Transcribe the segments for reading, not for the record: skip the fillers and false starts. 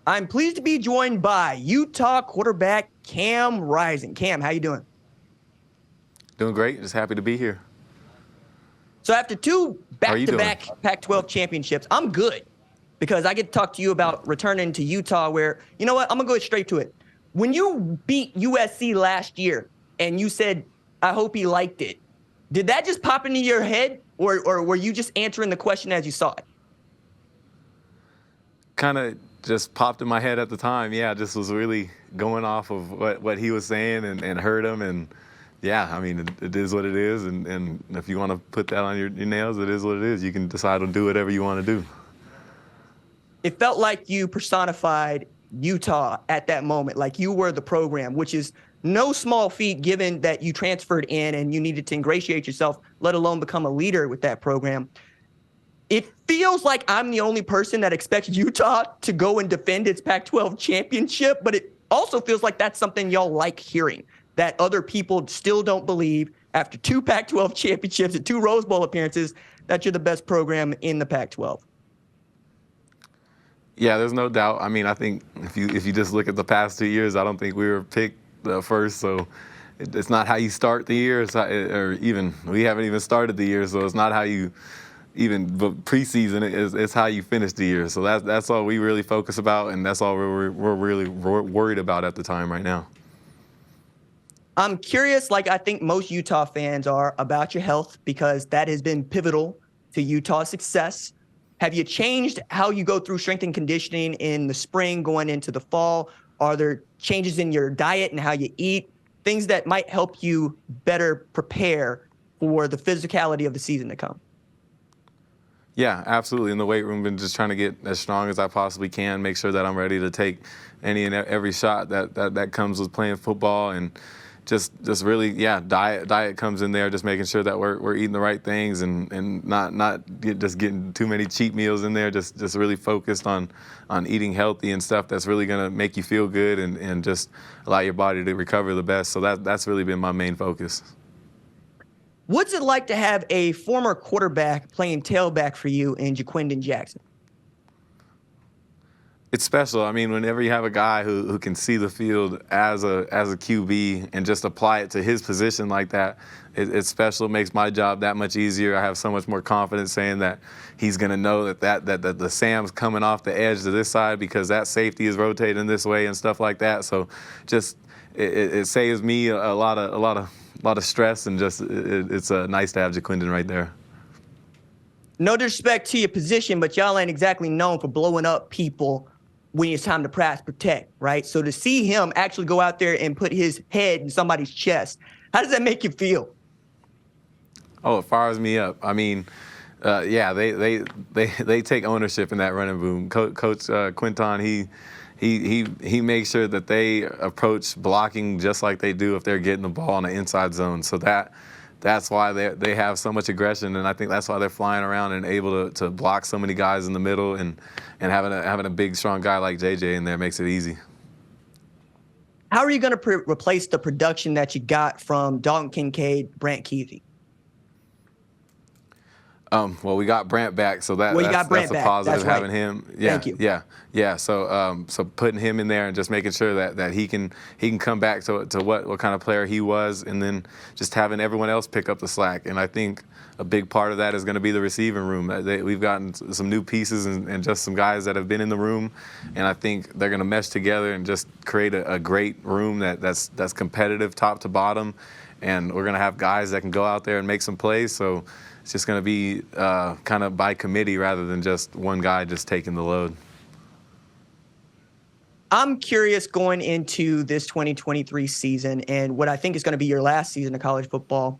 I'm pleased to be joined by Utah quarterback Cam Rising. Cam, how you doing? Doing great. Just happy to be here. So after two back-to-back doing? Pac-12 championships, I'm good because I get to talk to you about returning to Utah where, you know what, I'm going to go straight to it. When you beat USC last year and you said, I hope he liked it, did that just pop into your head or were you just answering the question as you saw it? Kind of just popped in my head at the time. Yeah, just was really going off of what he was saying and heard him. And yeah, I mean, it is what it is. And if you want to put that on your nails, it is what it is. You can decide to do whatever you want to do. It felt like you personified Utah at that moment, like you were the program, which is no small feat given that you transferred in and you needed to ingratiate yourself, let alone become a leader with that program. It feels like I'm the only person that expects Utah to go and defend its Pac-12 championship, but it also feels like that's something y'all like hearing, that other people still don't believe after two Pac-12 championships and two Rose Bowl appearances that you're the best program in the Pac-12. Yeah, there's no doubt. I mean, I think if you just look at the past 2 years, I don't think we were picked first. So it's not how you start the year, or even we haven't even started the year. So it's not how you even preseason. It's how you finish the year. So that's all we really focus about, and that's all we're really worried about at the time right now. I'm curious, like I think most Utah fans are, about your health because that has been pivotal to Utah's success. Have you changed how you go through strength and conditioning in the spring going into the fall? Are there changes in your diet and how you eat? Things that might help you better prepare for the physicality of the season to come? Yeah, absolutely. In the weight room, been just trying to get as strong as I possibly can, make sure that I'm ready to take any and every shot that comes with playing football. And just really, yeah, diet comes in there, just making sure that we're eating the right things and not just getting too many cheat meals in there, just really focused on eating healthy and stuff that's really going to make you feel good and just allow your body to recover the best. So that's really been my main focus. What's it like to have a former quarterback playing tailback for you in Jaquindon Jackson? It's special. I mean, whenever you have a guy who can see the field as a QB and just apply it to his position like that, it's special. It makes my job that much easier. I have so much more confidence saying that he's going to know that the Sam's coming off the edge to this side because that safety is rotating this way and stuff like that. So just it saves me a lot of stress, and just it's nice to have Jaquindon right there. No disrespect to your position, but y'all ain't exactly known for blowing up people when it's time to pass protect, right? So to see him actually go out there and put his head in somebody's chest, how does that make you feel? Oh, it fires me up. I mean, yeah, they take ownership in that running boom. Coach Quinton, he makes sure that they approach blocking just like they do if they're getting the ball in the inside zone. So that's why they have so much aggression, and I think that's why they're flying around and able to block so many guys in the middle, and having a big, strong guy like JJ in there makes it easy. How are you going to replace the production that you got from Dalton Kincaid, Brant Keithy? Well, we got Brant back, so that's a positive having him. Yeah, Thank you. Yeah. So putting him in there and just making sure that he can come back to what kind of player he was, and then just having everyone else pick up the slack. And I think a big part of that is going to be the receiving room. We've gotten some new pieces and just some guys that have been in the room, and I think they're going to mesh together and just create a great room that's competitive top to bottom. And we're going to have guys that can go out there and make some plays. So it's just going to be kind of by committee rather than just one guy just taking the load. I'm curious going into this 2023 season and what I think is going to be your last season of college football.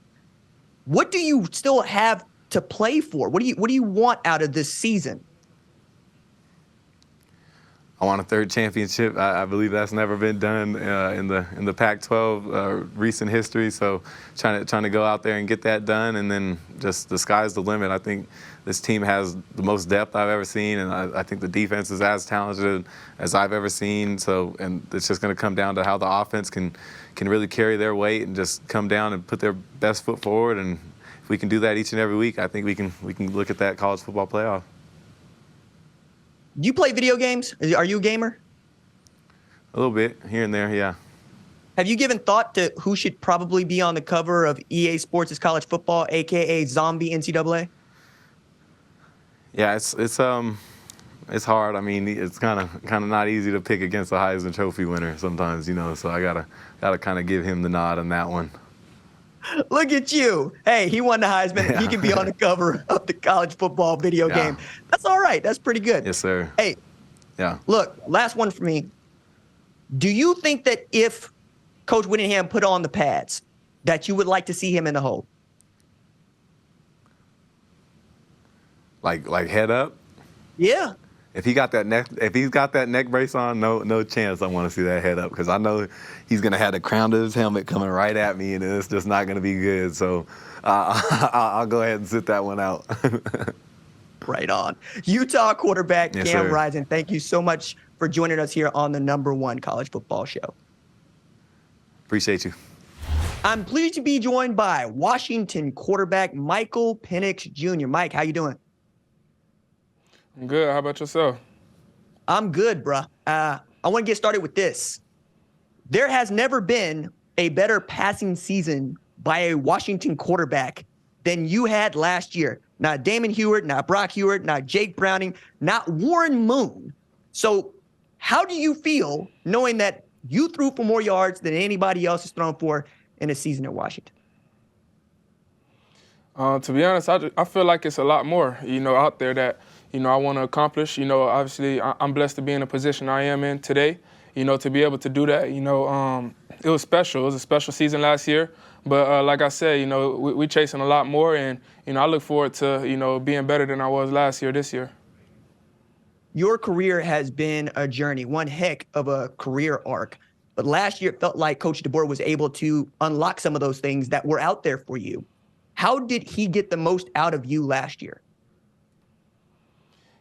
What do you still have to play for? What do you want out of this season? I want a third championship. I believe that's never been done in the Pac-12 recent history. So trying to go out there and get that done, and then just the sky's the limit. I think this team has the most depth I've ever seen, and I think the defense is as talented as I've ever seen. So, and it's just going to come down to how the offense can really carry their weight and just come down and put their best foot forward. And if we can do that each and every week, I think we can look at that college football playoff. Do you play video games? Are you a gamer? A little bit here and there, yeah. Have you given thought to who should probably be on the cover of EA Sports' college football, aka Zombie NCAA? Yeah, it's hard. I mean, it's kind of not easy to pick against a Heisman Trophy winner sometimes, you know. So I gotta kind of give him the nod on that one. Look at you. Hey, he won the Heisman. Yeah. He can be on the cover of the college football video game. That's all right. That's pretty good. Yes, sir. Hey, yeah. Look, last one for me. Do you think that if Coach Whittingham put on the pads, that you would like to see him in the hole? Like head up? Yeah. If he's got that neck brace on, no chance I want to see that head up, because I know he's gonna have the crown of his helmet coming right at me, and it's just not gonna be good. So I'll go ahead and sit that one out. Right on. Utah quarterback Yes, Cam sir. Rising, thank you so much for joining us here on the #1 college football show. Appreciate you. I'm pleased to be joined by Washington quarterback Michael Penix Jr. Mike, how you doing? I'm good. How about yourself? I'm good, bruh. I want to get started with this. There has never been a better passing season by a Washington quarterback than you had last year. Not Damon Heward, not Brock Heward, not Jake Browning, not Warren Moon. So how do you feel knowing that you threw for more yards than anybody else has thrown for in a season at Washington? To be honest, I feel like it's a lot more, out there that, I want to accomplish. Obviously, I'm blessed to be in the position I am in today, to be able to do that. It was special. It was a special season last year. But like I said, we're chasing a lot more. And, I look forward to, being better than I was last year, this year. Your career has been a journey, one heck of a career arc. But last year, it felt like Coach DeBoer was able to unlock some of those things that were out there for you. How did he get the most out of you last year?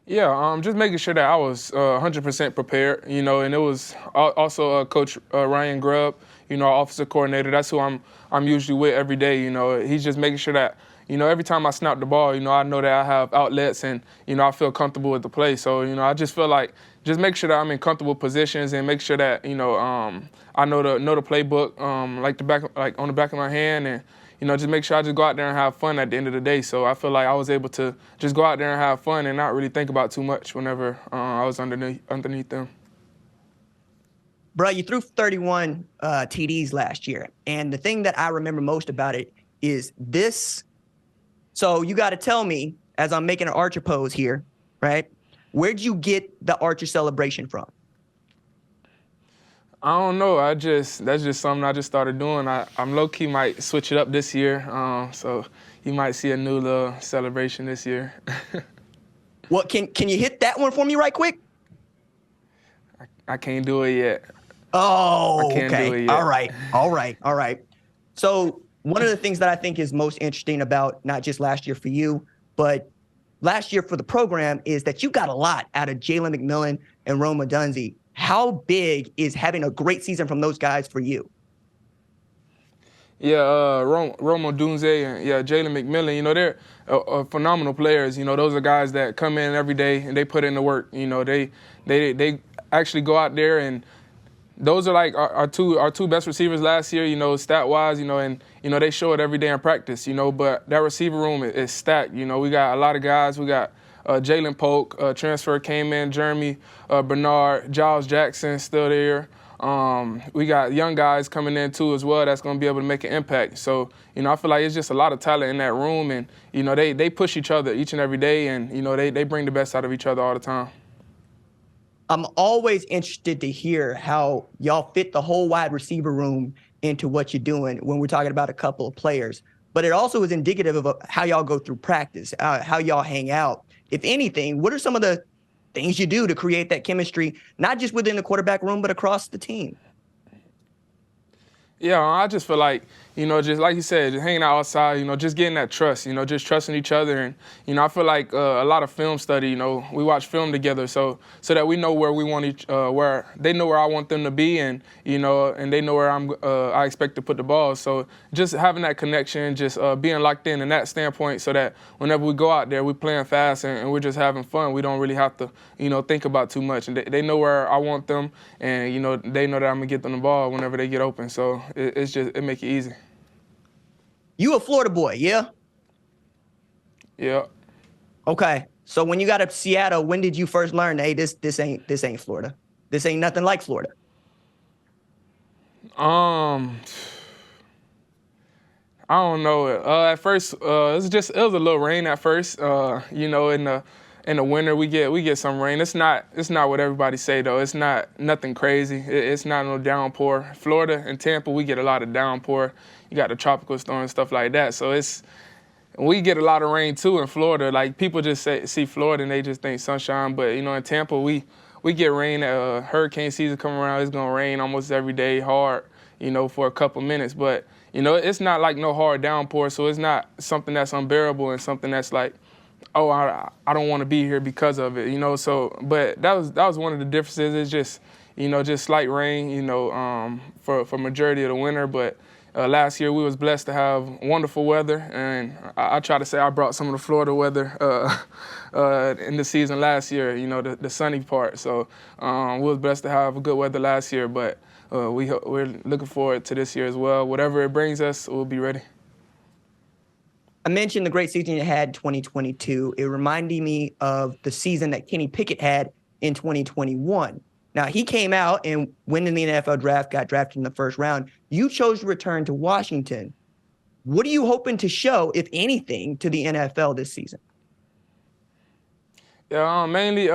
Yeah, just making sure that I was 100% prepared, and it was also Coach Ryan Grubb, our offensive coordinator. That's who I'm usually with every day. He's just making sure that, every time I snap the ball, I know that I have outlets and, I feel comfortable with the play. So, I just feel like just make sure that I'm in comfortable positions and make sure that, I know the playbook like on the back of my hand, and just make sure I just go out there and have fun at the end of the day. So I feel like I was able to just go out there and have fun and not really think about too much whenever I was underneath them. Bro, you threw 31 TDs last year. And the thing that I remember most about it is this. So you got to tell me, as I'm making an Archer pose here, right? Where'd you get the Archer celebration from? I don't know. That's just something I just started doing. I'm low-key might switch it up this year. So you might see a new little celebration this year. What can you hit that one for me right quick? I can't do it yet. Oh, I can't do it yet. All right. So one of the things that I think is most interesting about not just last year for you, but last year for the program is that you got a lot out of Jalen McMillan and Rome Odunze. How big is having a great season from those guys for you? Yeah, Rome Odunze and Jalen McMillan, they're phenomenal players. Those are guys that come in every day and they put in the work. They actually go out there, and those are like our two best receivers last year, stat wise, and they show it every day in practice, but that receiver room is stacked. We got a lot of guys. We got Jalen Polk, transfer came in, Jeremy Bernard, Giles Jackson still there. We got young guys coming in too as well that's going to be able to make an impact. So, I feel like it's just a lot of talent in that room, and, they push each other each and every day, and, they bring the best out of each other all the time. I'm always interested to hear how y'all fit the whole wide receiver room into what you're doing when we're talking about a couple of players. But it also is indicative of how y'all go through practice, how y'all hang out. If anything, what are some of the things you do to create that chemistry, not just within the quarterback room, but across the team? Yeah, I just feel like, just like you said, just hanging out outside, just getting that trust, just trusting each other. And, I feel like a lot of film study, we watch film together so that we know where we want where they know where I want them to be, and, and they know where I expect to put the ball. So just having that connection, just being locked in that standpoint, so that whenever we go out there, we're playing fast and we're just having fun. We don't really have to, think about too much. And they know where I want them, and, they know that I'm going to get them the ball whenever they get open. So it make it easy. You a Florida boy, yeah? Yeah. Okay. So when you got up to Seattle, when did you first learn, hey, this ain't Florida? This ain't nothing like Florida? I don't know. At first, it was a little rain at first. In the winter we get some rain. It's not what everybody say though. It's nothing crazy. It's not no downpour. Florida and Tampa, we get a lot of downpour. You got the tropical storm and stuff like that. So we get a lot of rain too in Florida. Like people just see Florida and they just think sunshine. But in Tampa we get rain. Hurricane season coming around. It's gonna rain almost every day, hard. For a couple minutes. But it's not like no hard downpour. So it's not something that's unbearable and something that's like, oh, I don't want to be here because of it, So, but that was one of the differences. It's just, just slight rain, for majority of the winter. But last year we was blessed to have wonderful weather, and I try to say I brought some of the Florida weather in the season last year, the sunny part. So we was blessed to have good weather last year, but we're looking forward to this year as well. Whatever it brings us, we'll be ready. I mentioned the great season you had in 2022. It reminded me of the season that Kenny Pickett had in 2021. Now, he came out and went in the NFL draft, got drafted in the first round. You chose to return to Washington. What are you hoping to show, if anything, to the NFL this season? Yeah, mainly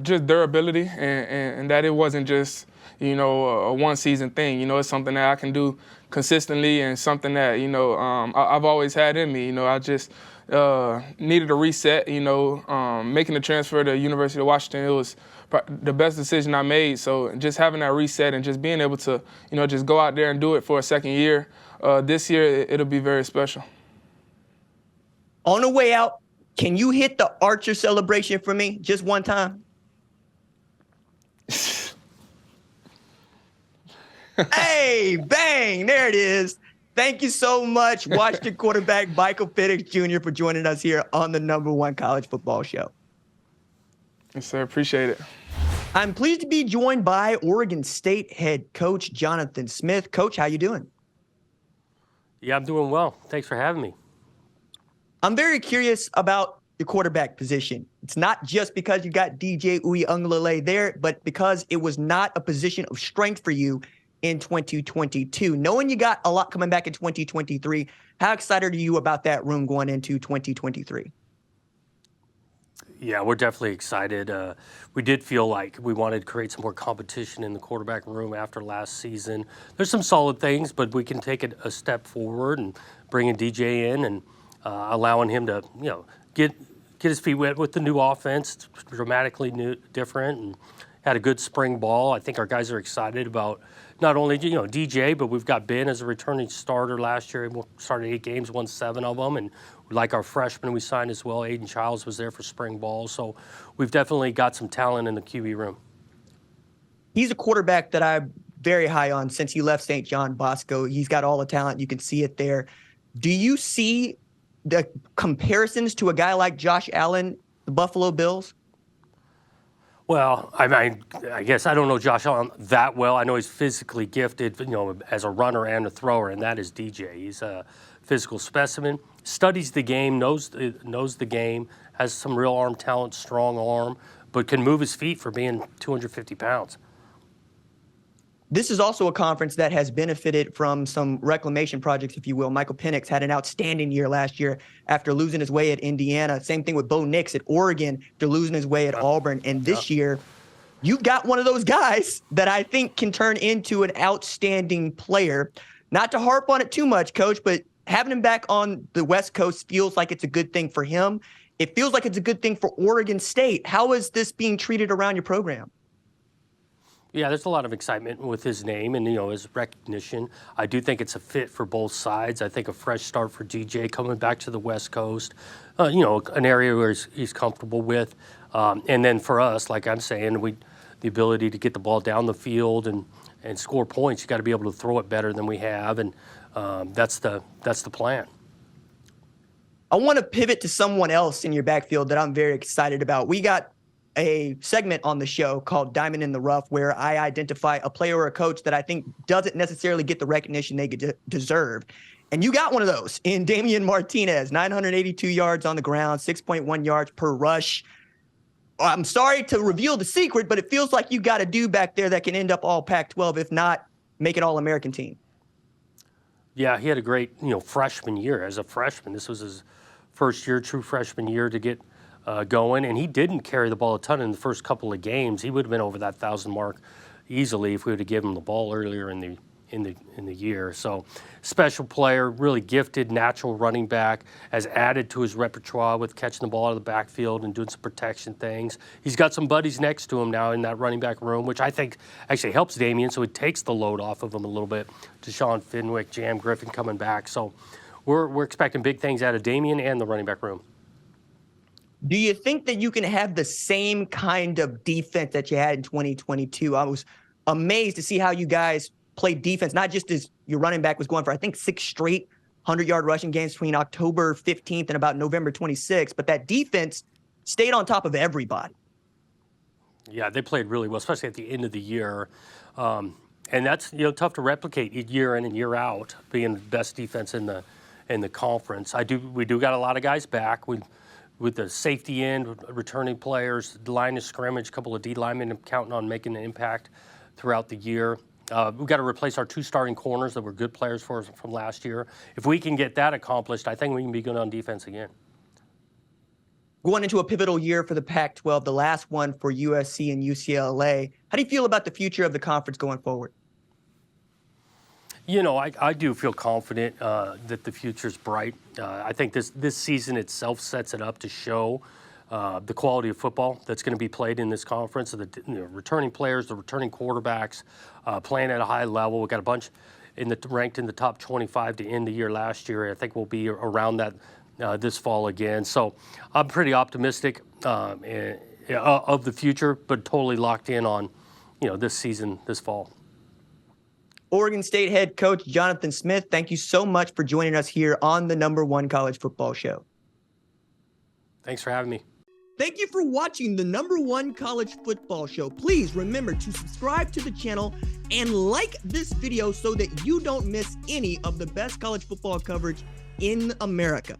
just durability and that it wasn't just, a one-season thing. It's something that I can do consistently and something that, I've always had in me. I just needed a reset, making the transfer to University of Washington. It was the best decision I made. So just having that reset and just being able to, just go out there and do it for a second year, this year it'll be very special. On the way out, can you hit the Archer celebration for me just one time? Hey, bang, there it is. Thank you so much, Washington quarterback Michael Penix Jr. for joining us here on the #1 college football show. Yes, sir. Appreciate it. I'm pleased to be joined by Oregon State head coach Jonathan Smith. Coach, how you doing? Yeah, I'm doing well. Thanks for having me. I'm very curious about the quarterback position. It's not just because you got DJ Uiagalelei there, but because it was not a position of strength for you in 2022. Knowing you got a lot coming back in 2023, how excited are you about that room going into 2023? Yeah, we're definitely excited. We did feel like we wanted to create some more competition in the quarterback room after last season. There's some solid things, but we can take it a step forward and bringing DJ in and allowing him to, get his feet wet with the new offense. It's dramatically different, and had a good spring ball. I think our guys are excited about not only DJ, but we've got Ben as a returning starter last year. He started 8 games, won 7 of them, and like our freshman we signed as well. Aiden Childs was there for spring ball, so we've definitely got some talent in the QB room. He's a quarterback that I'm very high on since he left St. John Bosco. He's got all the talent. You can see it there. Do you see the comparisons to a guy like Josh Allen, the Buffalo Bills? Well, I guess I don't know Josh Allen that well. I know he's physically gifted, as a runner and a thrower, and that is DJ. He's a physical specimen, studies the game, knows the game, has some real arm talent, strong arm, but can move his feet for being 250 pounds. This is also a conference that has benefited from some reclamation projects, if you will. Michael Penix had an outstanding year last year after losing his way at Indiana. Same thing with Bo Nix at Oregon after losing his way at Auburn. And this year, you've got one of those guys that I think can turn into an outstanding player. Not to harp on it too much, Coach, but having him back on the West Coast feels like it's a good thing for him. It feels like it's a good thing for Oregon State. How is this being treated around your program? Yeah, there's a lot of excitement with his name and, his recognition. I do think it's a fit for both sides. I think a fresh start for DJ coming back to the West Coast, an area where he's comfortable with. And then for us, like I'm saying, the ability to get the ball down the field and score points, you got to be able to throw it better than we have. And that's the plan. I want to pivot to someone else in your backfield that I'm very excited about. We got a segment on the show called Diamond in the Rough, where I identify a player or a coach that I think doesn't necessarily get the recognition they deserve. And you got one of those in Damian Martinez, 982 yards on the ground, 6.1 yards per rush. I'm sorry to reveal the secret, but it feels like you got a dude back there that can end up all Pac-12, if not make an All-American team. Yeah, he had a great, freshman year. As a freshman, this was his first year, true freshman year to get going, and he didn't carry the ball a ton in the first couple of games. He would have been over that 1,000 mark easily if we would have given him the ball earlier in the year. So, special player, really gifted, natural running back, has added to his repertoire with catching the ball out of the backfield and doing some protection things. He's got some buddies next to him now in that running back room, which I think actually helps Damian, so it takes the load off of him a little bit. Deshaun Fenwick, Jam Griffin coming back. So, we're expecting big things out of Damian and the running back room. Do you think that you can have the same kind of defense that you had in 2022? I was amazed to see how you guys played defense, not just as your running back was going for, I think, 6 straight 100-yard rushing games between October 15th and about November 26th, but that defense stayed on top of everybody. Yeah, they played really well, especially at the end of the year. And that's, tough to replicate year in and year out, being the best defense in the conference. We do got a lot of guys back. With the safety end, returning players, the line of scrimmage, a couple of D linemen counting on making an impact throughout the year. We've got to replace our 2 starting corners that were good players for us from last year. If we can get that accomplished, I think we can be good on defense again. Going into a pivotal year for the Pac-12, the last one for USC and UCLA, how do you feel about the future of the conference going forward? I do feel confident that the future's bright. I think this season itself sets it up to show the quality of football that's going to be played in this conference. The returning players, the returning quarterbacks playing at a high level. We've got a bunch ranked in the top 25 to end the year last year. I think we'll be around that this fall again. So I'm pretty optimistic of the future, but totally locked in on this season, this fall. Oregon State head coach Jonathan Smith, thank you so much for joining us here on the #1 College Football Show. Thanks for having me. Thank you for watching the #1 College Football Show. Please remember to subscribe to the channel and like this video so that you don't miss any of the best college football coverage in America.